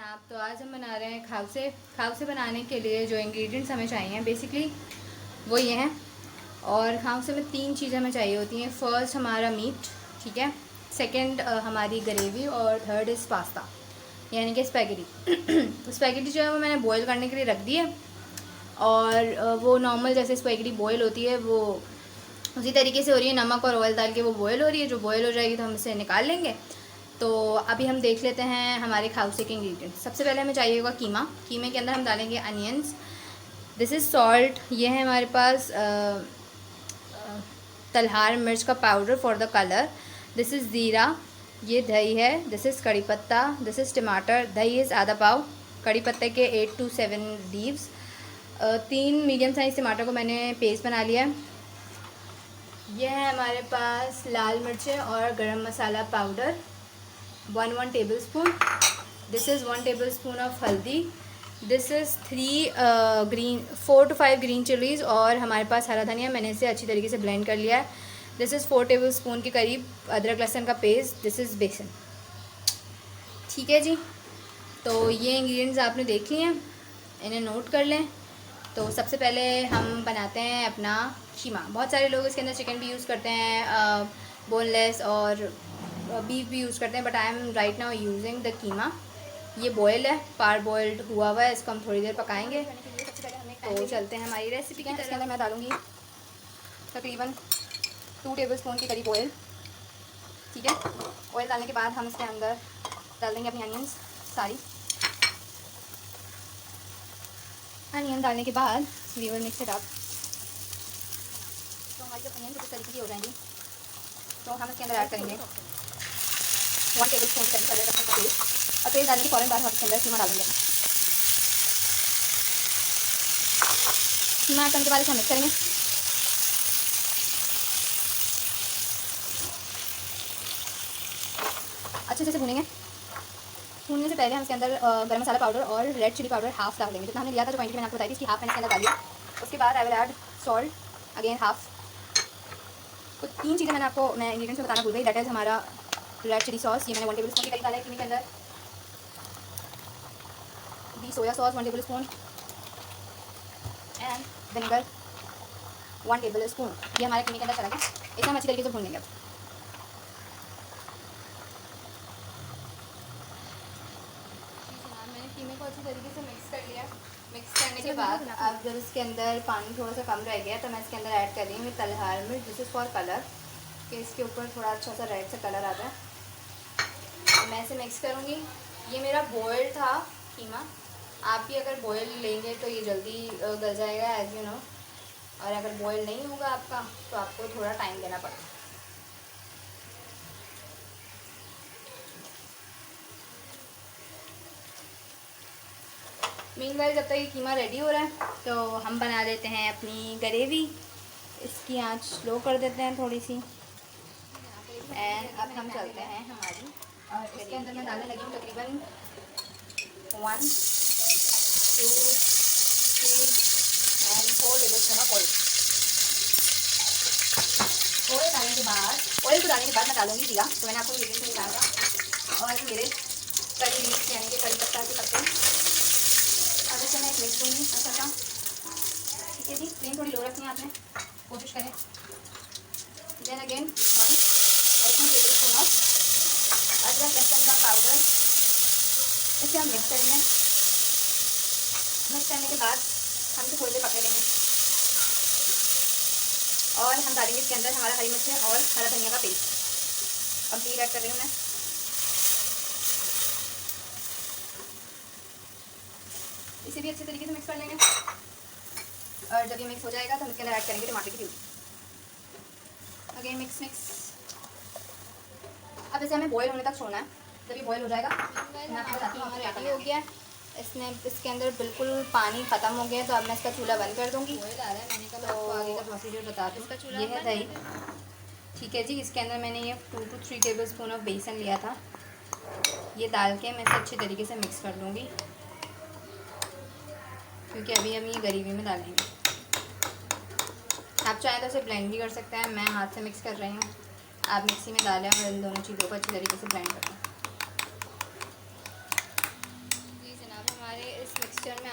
आप। तो आज हम बना रहे हैं खाउसे। खाउसे बनाने के लिए जो इंग्रेडिएंट्स हमें चाहिए बेसिकली वो ये हैं। और खाउसे में 3 चीज़ें हमें चाहिए होती हैं। फर्स्ट हमारा मीट, ठीक है। सेकंड हमारी ग्रेवी, और थर्ड इज़ पास्ता यानी कि स्पैगेटी। स्पैगेटी जो है वो मैंने बॉईल करने के लिए रख दी है, और वो नॉर्मल जैसे स्पैगेटी बॉईल होती है वो उसी तरीके से हो रही है। नमक और ऑयल डाल के वो बॉयल हो रही है। जो बॉयल हो जाएगी तो हम इसे निकाल लेंगे। तो अभी हम देख लेते हैं हमारे खाउसे के इंग्रेडिएंट। सबसे पहले हमें चाहिए होगा कीमा। कीमे के अंदर हम डालेंगे अनियंस, दिस इज़ सॉल्ट, ये है हमारे पास तलहार मिर्च का powder for the colour, this is ज़ीरा, ये दही है, दिस इज़ कड़ी पत्ता, दिस इज़ टमाटर, दही इज़ आधा पाव, कड़ी पत्ते के 8 to 7 लीव्स, 3 मीडियम साइज़ टमाटर को मैंने पेस्ट बना लिया है। यह है हमारे पास लाल मिर्चें और garam masala powder 1 tablespoon, this is 1 tablespoon of haldi, this is 4 to 5 green chillies, और हमारे पास हरा धनिया मैंने इसे अच्छी तरीके से ब्लेंड कर लिया है। दिस इज़ 4 टेबल स्पून के करीब अदरक लहसुन का पेस्ट, दिस इज़ बेसन। ठीक है जी, तो ये इंग्रेडिएंट्स आपने देख लिए हैं, इन्हें नोट कर लें। तो सबसे पहले हम बनाते हैं अपना कीमा। बहुत सारे लोग इसके अंदर चिकन भी यूज़ करते हैं, बोनलेस, और बीफ भी यूज़ करते हैं, but I am right now using the keema. ये बॉयल है, पार बॉयल्ड हुआ हुआ है, इसको हम थोड़ी देर पकाएंगे। तो चलते हैं हमारी रेसिपी की तरफ। इसके अंदर मैं डालूँगी तकरीबन 2 टेबल स्पून के करीब ऑयल, ठीक है। ऑयल डालने के बाद हम इसके अंदर डाल देंगे अपनी अनियंस सारी। अनियन डालने के बाद we will mix it up. तो हमारी जब अनियन कुछ तरीके की हो जाएंगी तो हम इसके अंदर ऐड करेंगे 1 टेबल स्पून करीब अदरक लहसुन का पेस्ट, और पेस्ट डालने के फ़ौरन बाद हम इसके अंदर कीमा डाल देंगे। कीमा ऐड करने के बाद इसे हम मिक्स करेंगे। अच्छे से भूनेंगे। भूनने से पहले हम इसके अंदर गरम मसाला पाउडर और रेड चिली पाउडर हाफ डाल देंगे। जितना हमने लिया था, जो क्वांटिटी मैंने आपको बताई थी, इसकी हाफ मैंने इसके अंदर डाली है। उसके बाद I will add salt again half. तो 3 चीज़ें मैंने आपको मैं इंग्रेडिएंट्स में बताना भूल गई। दैट इज़ हमारा रेड चिली सॉस, ये मैंने 1 टेबल स्पून के करीब डाला है कीमे के अंदर। The soya sauce 1 tablespoon, and vinegar 1 tablespoon. ये हमारे कीमे के अंदर चला गया। इसे हम अच्छी तरीके से भून लेंगे। मैंने कीमे को अच्छी तरीके से मिक्स कर लिया। मिक्स करने के बाद अब जब इसके अंदर पानी थोड़ा सा कम रह गया तो मैं इसके अंदर ऐड कर रही हूँ तलहार मिर्च, दिस इज़ फॉर कलर, कि इसके ऊपर थोड़ा अच्छा सा रेड सा कलर आ जाए। तो मैं इसे मिक्स करूँगी। ये मेरा बॉयल था कीमा, आप भी अगर बॉयल लेंगे तो ये जल्दी गल जाएगा एज यू नो, और अगर बॉयल नहीं होगा आपका तो आपको थोड़ा टाइम देना पड़ेगा। मीनवाइल जब तक ये कीमा रेडी हो रहा है तो हम बना लेते हैं अपनी ग्रेवी। इसकी आंच स्लो कर देते हैं थोड़ी सी, एंड अब हम चलते हैं हमारी, और इसके अंदर मैं डालने लगी हूँ तकरीबन 1 2 3 and 4 table spoon of oil. Oil डालने के बाद, ऑयल को डालने के बाद मैं डालूंगी जीरा। तो मैंने आपको इंग्रेडिएंट्स में निकाला, और मेरे करी लीव्स यानी कि करी पत्ता के पत्ते, अब इसे मैं मिक्स दूँगी अच्छा सा। ठीक है जी, फ्लेम थोड़ी लो रखनी है आपने, कोशिश करें। देन अगेन 1 और 2 टेबल स्पून ऑफ अदरक लहसुन का पाउडर, इसे हम मिक्स करेंगे। मिक्स करने के बाद हम इसे थोड़ी देर पकने देंगे, और हम डालेंगे इसके अंदर हमारा हरी मिर्च और हरा धनिया का पेस्ट। कंप्लीट ऐड कर रही हूँ मैं। इसे भी अच्छे तरीके से मिक्स कर लेंगे, और जब ये मिक्स हो जाएगा तो हम इसके अंदर ऐड करेंगे टमाटर की प्यूरी। Again mix mix. अब इसे हमें बॉयल होने तक छोड़ना है। जब ये बॉयल हो जाएगा तो मैं आपको बताती हूँ हमारा रेडी हो गया है। इसके अंदर बिल्कुल पानी ख़त्म हो गया है, तो अब मैं इसका चूल्हा बंद कर दूँगी। बॉयल आ रहा है, मैंने कहा तो आगे का प्रोसीजर बता दूँ। इसका चूल्हा ये है दही, ठीक है जी। इसके अंदर मैंने ये 2 to 3 टेबल स्पून ऑफ बेसन लिया था, ये डाल के मैं इसे अच्छी तरीके से मिक्स कर लूँगी, क्योंकि अभी हम ये ग्रेवी में डालेंगे। आप चाहें तो इसे ब्लेंड भी कर सकते हैं, मैं हाथ से मिक्स कर रही हूँ। आप मिक्सी में डालें और इन दोनों चीज़ों को अच्छी तरीके से ब्लेंड कर लें।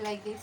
like this.